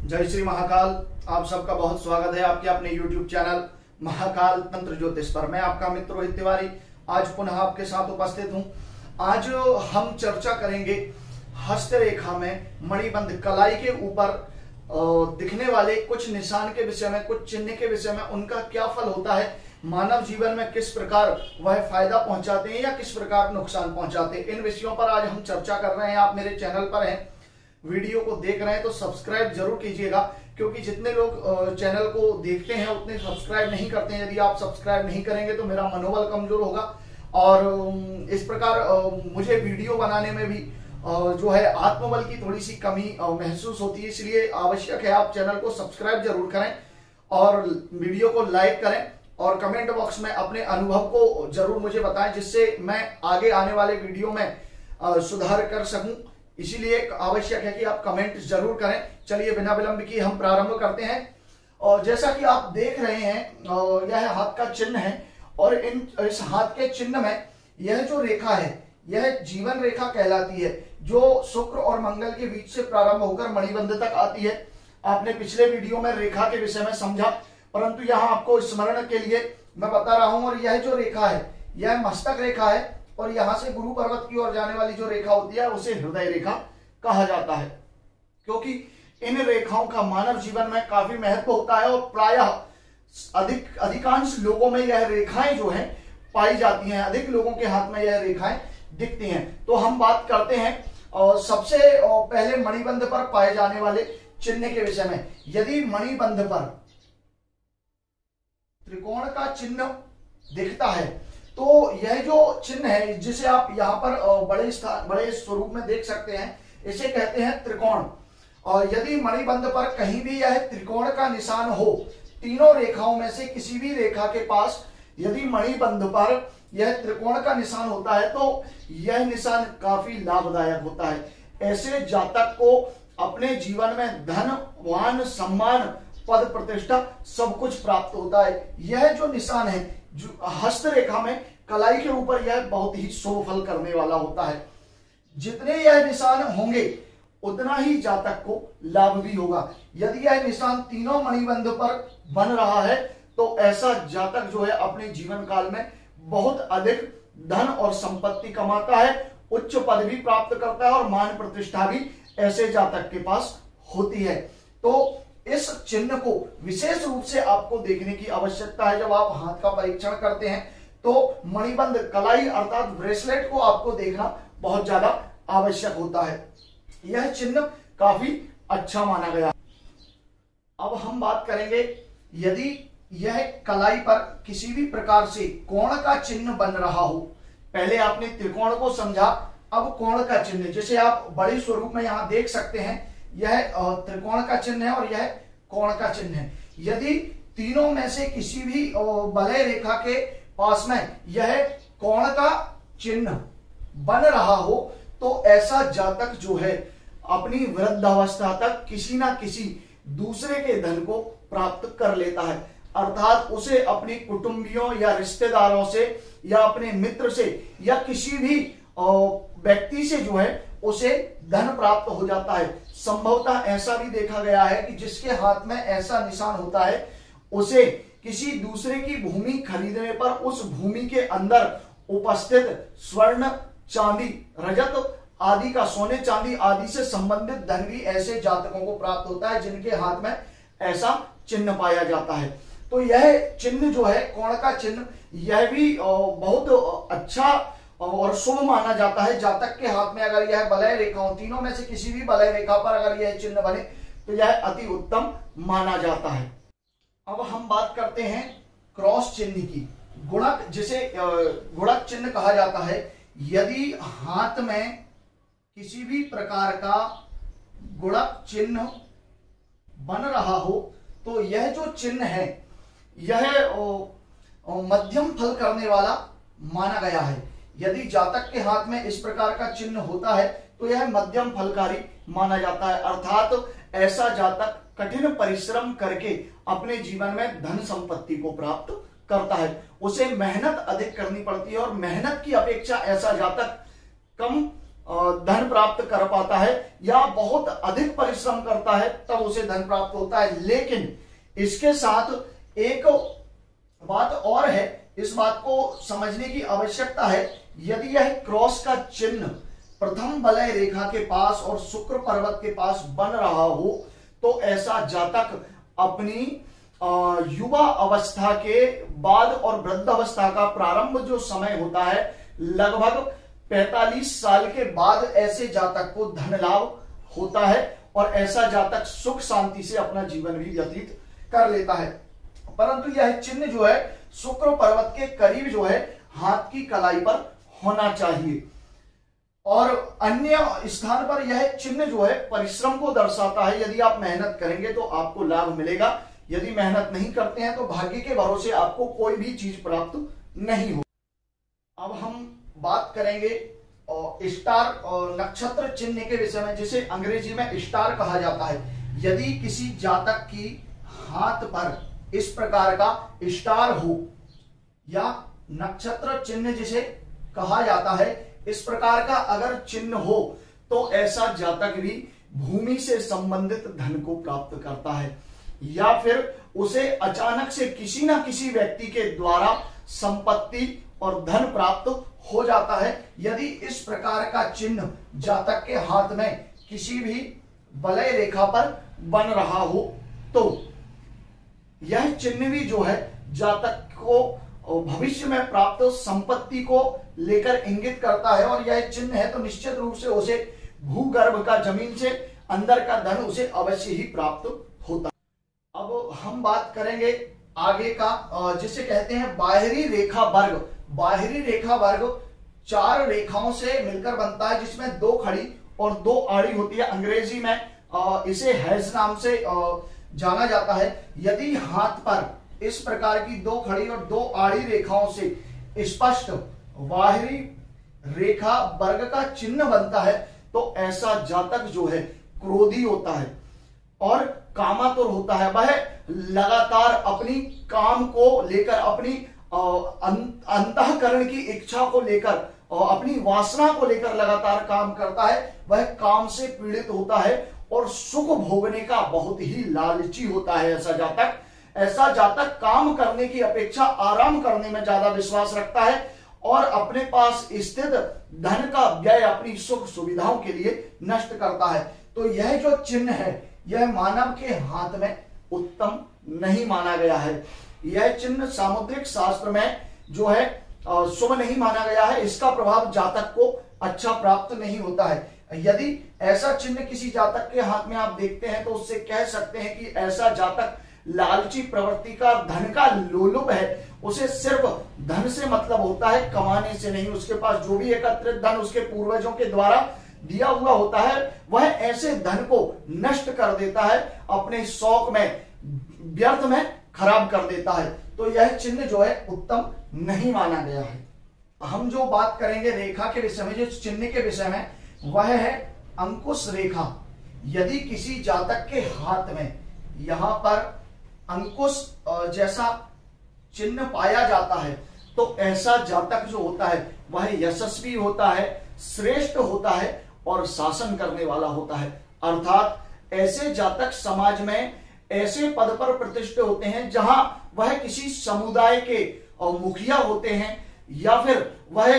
जय श्री महाकाल। आप सबका बहुत स्वागत है आपके अपने YouTube चैनल महाकाल तंत्र ज्योतिष पर। मैं आपका मित्र रोहित तिवारी आज पुनः आपके साथ उपस्थित हूं। आज हम चर्चा करेंगे हस्तरेखा में मणिबंध कलाई के ऊपर दिखने वाले कुछ निशान के विषय में, कुछ चिन्ह के विषय में, उनका क्या फल होता है, मानव जीवन में किस प्रकार वह फायदा पहुंचाते हैं या किस प्रकार नुकसान पहुंचाते हैं। इन विषयों पर आज हम चर्चा कर रहे हैं। आप मेरे चैनल पर हैं, वीडियो को देख रहे हैं तो सब्सक्राइब जरूर कीजिएगा, क्योंकि जितने लोग चैनल को देखते हैं उतने सब्सक्राइब नहीं करते हैं। यदि आप सब्सक्राइब नहीं करेंगे तो मेरा मनोबल कमजोर होगा और इस प्रकार मुझे वीडियो बनाने में भी जो है आत्मबल की थोड़ी सी कमी महसूस होती है। इसलिए आवश्यक है आप चैनल को सब्सक्राइब जरूर करें और वीडियो को लाइक करें और कमेंट बॉक्स में अपने अनुभव को जरूर मुझे बताएं, जिससे मैं आगे आने वाले वीडियो में सुधार कर सकूं। इसीलिए आवश्यक है कि आप कमेंट जरूर करें। चलिए बिना विलंब की हम प्रारंभ करते हैं। और जैसा कि आप देख रहे हैं यह हाथ का चिन्ह है और इस हाथ के चिन्ह में यह जो रेखा है यह जीवन रेखा कहलाती है, जो शुक्र और मंगल के बीच से प्रारंभ होकर मणिबंध तक आती है। आपने पिछले वीडियो में रेखा के विषय में समझा, परंतु यहाँ आपको स्मरण के लिए मैं बता रहा हूं। और यह जो रेखा है यह मस्तक रेखा है और यहां से गुरु पर्वत की ओर जाने वाली जो रेखा होती है उसे हृदय रेखा कहा जाता है, क्योंकि इन रेखाओं का मानव जीवन में काफी महत्व होता है और प्रायः अधिकांश लोगों में यह रेखाएं जो है पाई जाती हैं। अधिक लोगों के हाथ में यह रेखाएं दिखती हैं। तो हम बात करते हैं और सबसे पहले मणिबंध पर पाए जाने वाले चिन्ह के विषय में। यदि मणिबंध पर त्रिकोण का चिन्ह दिखता है तो यह जो चिन्ह है, जिसे आप यहाँ पर बड़े स्वरूप में देख सकते हैं, इसे कहते हैं त्रिकोण। और यदि मणिबंध पर कहीं भी यह त्रिकोण का निशान हो, तीनों रेखाओं में से किसी भी रेखा के पास यदि मणिबंध पर यह त्रिकोण का निशान होता है तो यह निशान काफी लाभदायक होता है। ऐसे जातक को अपने जीवन में धन, वान, सम्मान, पद, प्रतिष्ठा सब कुछ प्राप्त होता है। यह जो निशान है जो हस्तरेखा में कलाई के ऊपर, यह बहुत ही शुभ फल करने वाला होता है। जितने यह निशान होंगे उतना ही जातक को लाभ भी होगा। यदि यह निशान तीनों मणिबंध पर बन रहा है तो ऐसा जातक जो है अपने जीवन काल में बहुत अधिक धन और संपत्ति कमाता है, उच्च पद भी प्राप्त करता है और मान प्रतिष्ठा भी ऐसे जातक के पास होती है। तो इस चिन्ह को विशेष रूप से आपको देखने की आवश्यकता है। जब आप हाथ का परीक्षण करते हैं तो मणिबंध कलाई अर्थात ब्रेसलेट को आपको देखना बहुत ज्यादा आवश्यक होता है। यह चिन्ह काफी अच्छा माना गया। अब हम बात करेंगे, यदि यह कलाई पर किसी भी प्रकार से कोण का चिन्ह बन रहा हो। पहले आपने त्रिकोण को समझा, अब कोण का चिन्ह, जिसे आप बड़े स्वरूप में यहां देख सकते हैं, यह त्रिकोण का चिन्ह है और यह कोण का चिन्ह है। यदि तीनों में से किसी भी वलय रेखा के पास में यह कोण का चिन्ह बन रहा हो तो ऐसा जातक जो है अपनी वृद्धावस्था तक किसी ना किसी दूसरे के धन को प्राप्त कर लेता है। अर्थात उसे अपने कुटुंबियों या रिश्तेदारों से या अपने मित्र से या किसी भी व्यक्ति से जो है उसे धन प्राप्त हो जाता है। संभवतः ऐसा भी देखा गया है कि जिसके हाथ में ऐसा निशान होता है उसे किसी दूसरे की भूमि खरीदने पर उस भूमि के अंदर उपस्थित स्वर्ण, चांदी, रजत आदि का, सोने चांदी आदि से संबंधित धन भी ऐसे जातकों को प्राप्त होता है जिनके हाथ में ऐसा चिन्ह पाया जाता है। तो यह चिन्ह जो है कोण का चिन्ह, यह भी बहुत अच्छा और शुभ माना जाता है। जातक के हाथ में अगर यह वलय रेखा हो, तीनों में से किसी भी वलय रेखा पर अगर यह चिन्ह बने तो यह अति उत्तम माना जाता है। अब हम बात करते हैं क्रॉस चिन्ह की। गुणक, जिसे गुणक चिन्ह कहा जाता है। यदि हाथ में किसी भी प्रकार का गुणक चिन्ह बन रहा हो तो यह जो चिन्ह है यह मध्यम फल करने वाला माना गया है। यदि जातक के हाथ में इस प्रकार का चिन्ह होता है तो यह मध्यम फलकारी माना जाता है। अर्थात ऐसा जातक कठिन परिश्रम करके अपने जीवन में धन संपत्ति को प्राप्त करता है। उसे मेहनत अधिक करनी पड़ती है और मेहनत की अपेक्षा ऐसा जातक कम धन प्राप्त कर पाता है या बहुत अधिक परिश्रम करता है तब उसे धन प्राप्त होता है। लेकिन इसके साथ एक बात और है, इस बात को समझने की आवश्यकता है। यदि यह क्रॉस का चिन्ह प्रथम वलय रेखा के पास और शुक्र पर्वत के पास बन रहा हो तो ऐसा जातक अपनी युवा अवस्था के बाद और वृद्ध अवस्था का प्रारंभ जो समय होता है लगभग 45 साल के बाद ऐसे जातक को धन लाभ होता है और ऐसा जातक सुख शांति से अपना जीवन भी व्यतीत कर लेता है। परंतु यह चिन्ह जो है शुक्र पर्वत के करीब जो है हाथ की कलाई पर होना चाहिए और अन्य स्थान पर यह चिन्ह जो है परिश्रम को दर्शाता है। यदि आप मेहनत करेंगे तो आपको लाभ मिलेगा, यदि मेहनत नहीं करते हैं तो भाग्य के भरोसे आपको कोई भी चीज प्राप्त नहीं हो। अब हम बात करेंगे स्टार और नक्षत्र चिन्ह के विषय में, जिसे अंग्रेजी में स्टार कहा जाता है। यदि किसी जातक की हाथ पर इस प्रकार का स्टार हो या नक्षत्र चिन्ह जिसे कहा जाता है, इस प्रकार का अगर चिन्ह हो तो ऐसा जातक भी भूमि से संबंधित धन को प्राप्त करता है या फिर उसे अचानक से किसी ना किसी व्यक्ति के द्वारा संपत्ति और धन प्राप्त हो जाता है। यदि इस प्रकार का चिन्ह जातक के हाथ में किसी भी वलय रेखा पर बन रहा हो तो यह चिन्ह भी जो है जातक को भविष्य में प्राप्त संपत्ति को लेकर इंगित करता है और यह चिन्ह है तो निश्चित रूप से उसे भूगर्भ का, जमीन से अंदर का धन उसे अवश्य ही प्राप्त होता है। अब हम बात करेंगे आगे का, जिसे कहते हैं बाहरी रेखा वर्ग। बाहरी रेखा वर्ग 4 रेखाओं से मिलकर बनता है जिसमें 2 खड़ी और 2 आड़ी होती है। अंग्रेजी में इसे हैज नाम से जाना जाता है। यदि हाथ पर इस प्रकार की 2 खड़ी और 2 आड़ी रेखाओं से स्पष्ट बाहरी रेखा वर्ग का चिन्ह बनता है तो ऐसा जातक जो है क्रोधी होता है और कामातुर होता है। वह लगातार अपनी काम को लेकर, अपनी अंतःकरण की इच्छा को लेकर और अपनी वासना को लेकर लगातार काम करता है। वह काम से पीड़ित होता है और सुख भोगने का बहुत ही लालची होता है ऐसा जातक। ऐसा जातक काम करने की अपेक्षा आराम करने में ज्यादा विश्वास रखता है और अपने पास स्थित धन का व्यय अपनी सुख सुविधाओं के लिए नष्ट करता है। तो यह जो चिन्ह है यह मानव के हाथ में उत्तम नहीं माना गया है। यह चिन्ह सामुद्रिक शास्त्र में जो है शुभ नहीं माना गया है। इसका प्रभाव जातक को अच्छा प्राप्त नहीं होता है। यदि ऐसा चिन्ह किसी जातक के हाथ में आप देखते हैं तो उससे कह सकते हैं कि ऐसा जातक लालची प्रवृत्ति का, धन का लोलुप है। उसे सिर्फ धन से मतलब होता है, कमाने से नहीं। उसके पास जो भी एकत्रित धन उसके पूर्वजों के द्वारा दिया हुआ होता है वह ऐसे धन को नष्ट कर देता है, अपने शौक में, व्यर्थ में खराब कर देता है। तो यह चिन्ह जो है उत्तम नहीं माना गया है। हम जो बात करेंगे रेखा के विषय में, जो चिन्ह के विषय में, वह है अंकुश रेखा। यदि किसी जातक के हाथ में यहां पर अंकुश जैसा चिन्ह पाया जाता है तो ऐसा जातक जो होता है वह यशस्वी होता है, श्रेष्ठ होता है और शासन करने वाला होता है। अर्थात ऐसे जातक समाज में ऐसे पद पर प्रतिष्ठित होते हैं जहां वह किसी समुदाय के मुखिया होते हैं या फिर वह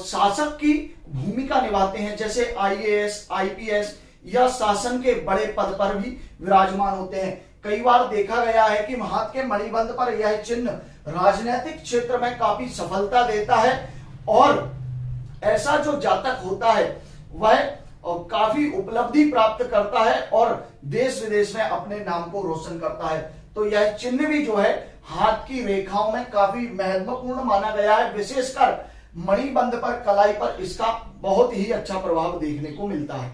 शासक की भूमिका निभाते हैं, जैसे IAS, IPS या शासन के बड़े पद पर भी विराजमान होते हैं। कई बार देखा गया है कि हाथ के मणिबंध पर यह चिन्ह राजनीतिक क्षेत्र में काफी सफलता देता है और ऐसा जो जातक होता है वह काफी उपलब्धि प्राप्त करता है और देश विदेश में अपने नाम को रोशन करता है। तो यह चिन्ह भी जो है हाथ की रेखाओं में काफी महत्वपूर्ण माना गया है। विशेषकर मणिबंध पर, कलाई पर इसका बहुत ही अच्छा प्रभाव देखने को मिलता है।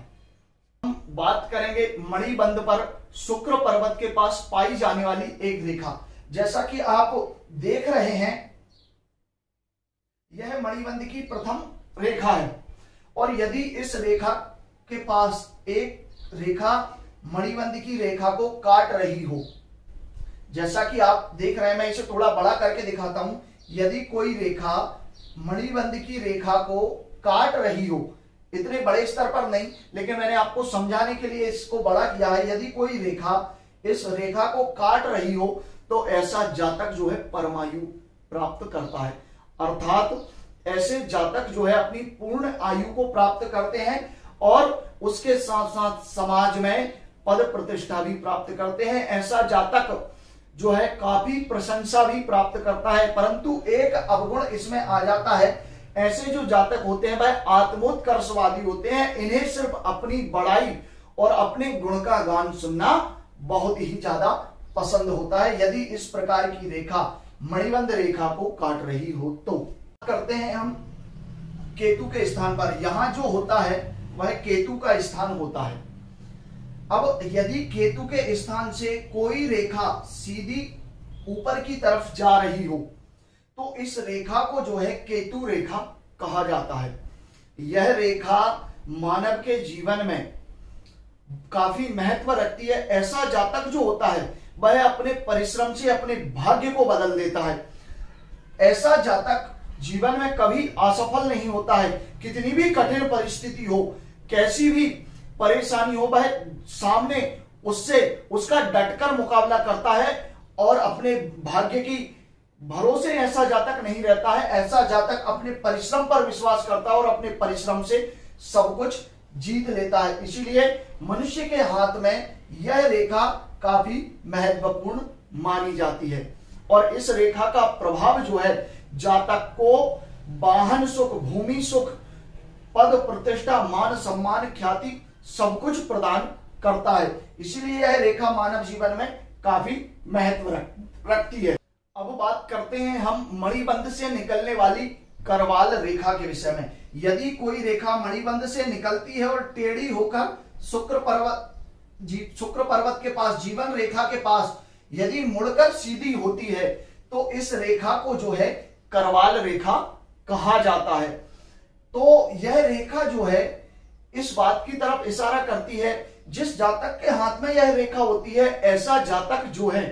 हम बात करेंगे मणिबंध पर शुक्र पर्वत के पास पाई जाने वाली एक रेखा। जैसा कि आप देख रहे हैं यह मणिबंध की प्रथम रेखा है और यदि इस रेखा के पास एक रेखा मणिबंध की रेखा को काट रही हो, जैसा कि आप देख रहे हैं, मैं इसे थोड़ा बड़ा करके दिखाता हूं। यदि कोई रेखा मणिबंध की रेखा को काट रही हो, इतने बड़े स्तर पर नहीं, लेकिन मैंने आपको समझाने के लिए इसको बड़ा किया है। यदि कोई रेखा इस रेखा को काट रही हो तो ऐसा जातक जो है परमायु प्राप्त करता है, अर्थात ऐसे जातक जो है अपनी पूर्ण आयु को प्राप्त करते हैं और उसके साथ साथ समाज में पद प्रतिष्ठा भी प्राप्त करते हैं। ऐसा जातक जो है काफी प्रशंसा भी प्राप्त करता है। परंतु एक अवगुण इसमें आ जाता है, ऐसे जो जातक होते हैं वह आत्मोत्कर्षवादी होते हैं। इन्हें सिर्फ अपनी बड़ाई और अपने गुण का गान सुनना बहुत ही ज्यादा पसंद होता है। यदि इस प्रकार की रेखा मणिबंध रेखा को काट रही हो तो करते हैं हम केतु के स्थान पर। यहां जो होता है वह केतु का स्थान होता है। अब यदि केतु के स्थान से कोई रेखा सीधी ऊपर की तरफ जा रही हो तो इस रेखा को जो है केतु रेखा कहा जाता है। यह रेखा मानव के जीवन में काफी महत्व रखती है। ऐसा जातक जो होता है वह अपने परिश्रम से अपने भाग्य को बदल देता है। ऐसा जातक जीवन में कभी असफल नहीं होता है। कितनी भी कठिन परिस्थिति हो, कैसी भी परेशानी हो, वह सामने उससे उसका डटकर मुकाबला करता है और अपने भाग्य की भरोसे ऐसा जातक नहीं रहता है। ऐसा जातक अपने परिश्रम पर विश्वास करता है और अपने परिश्रम से सब कुछ जीत लेता है। इसीलिए मनुष्य के हाथ में यह रेखा काफी महत्वपूर्ण मानी जाती है और इस रेखा का प्रभाव जो है जातक को वाहन सुख, भूमि सुख, पद प्रतिष्ठा, मान सम्मान, ख्याति सब कुछ प्रदान करता है। इसीलिए यह रेखा मानव जीवन में काफी महत्व रखती है। अब बात करते हैं हम मणिबंध से निकलने वाली करवाल रेखा के विषय में। यदि कोई रेखा मणिबंध से निकलती है और टेढ़ी होकर शुक्र पर्वत के पास, जीवन रेखा के पास यदि मुड़कर सीधी होती है तो इस रेखा को जो है करवाल रेखा कहा जाता है। तो यह रेखा जो है इस बात की तरफ इशारा करती है, जिस जातक के हाथ में यह रेखा होती है ऐसा जातक जो है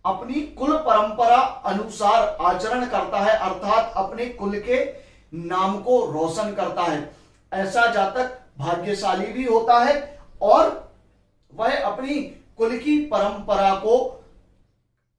अपनी कुल परंपरा अनुसार आचरण करता है, अर्थात अपने कुल के नाम को रोशन करता है। ऐसा जातक भाग्यशाली भी होता है और वह अपनी कुल की परंपरा को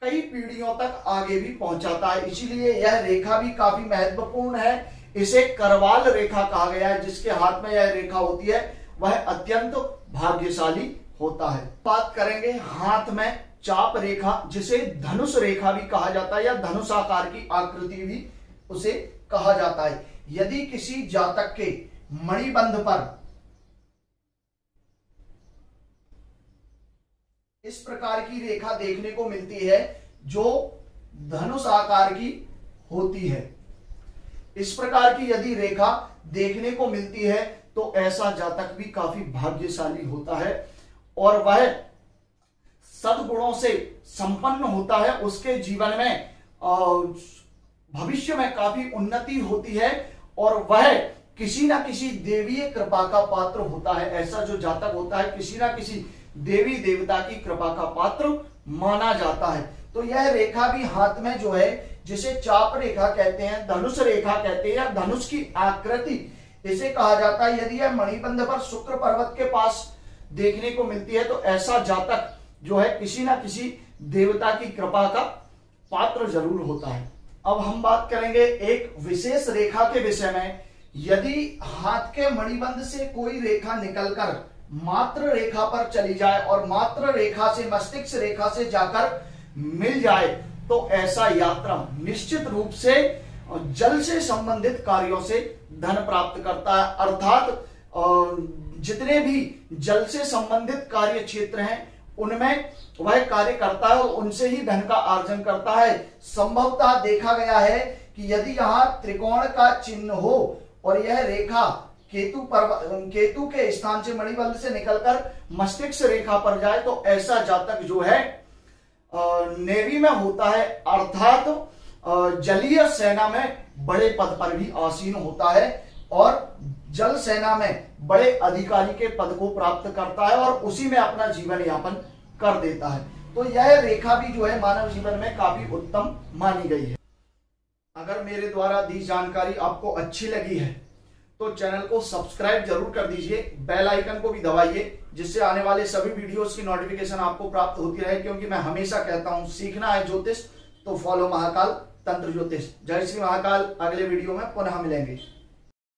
कई पीढ़ियों तक आगे भी पहुंचाता है। इसीलिए यह रेखा भी काफी महत्वपूर्ण है। इसे करवाल रेखा कहा गया है। जिसके हाथ में यह रेखा होती है वह अत्यंत भाग्यशाली होता है। बात करेंगे हाथ में चाप रेखा, जिसे धनुष रेखा भी कहा जाता है या धनुष आकार की आकृति भी उसे कहा जाता है। यदि किसी जातक के मणिबंध पर इस प्रकार की रेखा देखने को मिलती है जो धनुष आकार की होती है, इस प्रकार की यदि रेखा देखने को मिलती है तो ऐसा जातक भी काफी भाग्यशाली होता है और वह सद्गुणों से संपन्न होता है। उसके जीवन में भविष्य में काफी उन्नति होती है और वह किसी ना किसी देवीय कृपा का पात्र होता है। ऐसा जो जातक होता है किसी ना किसी देवी देवता की कृपा का पात्र माना जाता है। तो यह रेखा भी हाथ में जो है, जिसे चाप रेखा कहते हैं, धनुष रेखा कहते हैं या धनुष की आकृति इसे कहा जाता है, यदि यह मणिबंध पर शुक्र पर्वत के पास देखने को मिलती है तो ऐसा जातक जो है किसी ना किसी देवता की कृपा का पात्र जरूर होता है। अब हम बात करेंगे एक विशेष रेखा के विषय में। यदि हाथ के मणिबंध से कोई रेखा निकलकर मात्र रेखा पर चली जाए और मात्र रेखा से मस्तिष्क रेखा से जाकर मिल जाए तो ऐसा यात्रा निश्चित रूप से जल से संबंधित कार्यों से धन प्राप्त करता है। अर्थात जितने भी जल से संबंधित कार्य क्षेत्र हैं उनमें वह कार्य करता है और उनसे ही धन का अर्जन करता है। संभवतः देखा गया है कि यदि यहाँ त्रिकोण का चिन्ह हो और यह रेखा केतु के स्थान से मणिबंध से निकलकर मस्तिष्क रेखा पर जाए तो ऐसा जातक जो है नेवी में होता है, अर्थात जलीय सेना में बड़े पद पर भी आसीन होता है और जल सेना में बड़े अधिकारी के पद को प्राप्त करता है और उसी में अपना जीवन यापन कर देता है। तो यह रेखा भी जो है मानव जीवन में काफी उत्तम मानी गई है। अगर मेरे द्वारा दी जानकारी आपको अच्छी लगी है तो चैनल को सब्सक्राइब जरूर कर दीजिए, बेल आइकन को भी दबाइए, जिससे आने वाले सभी वीडियोस की नोटिफिकेशन आपको प्राप्त होती रहे। क्योंकि मैं हमेशा कहता हूं, सीखना है ज्योतिष तो फॉलो महाकाल तंत्र ज्योतिष। जय श्री महाकाल। अगले वीडियो में पुनः मिलेंगे।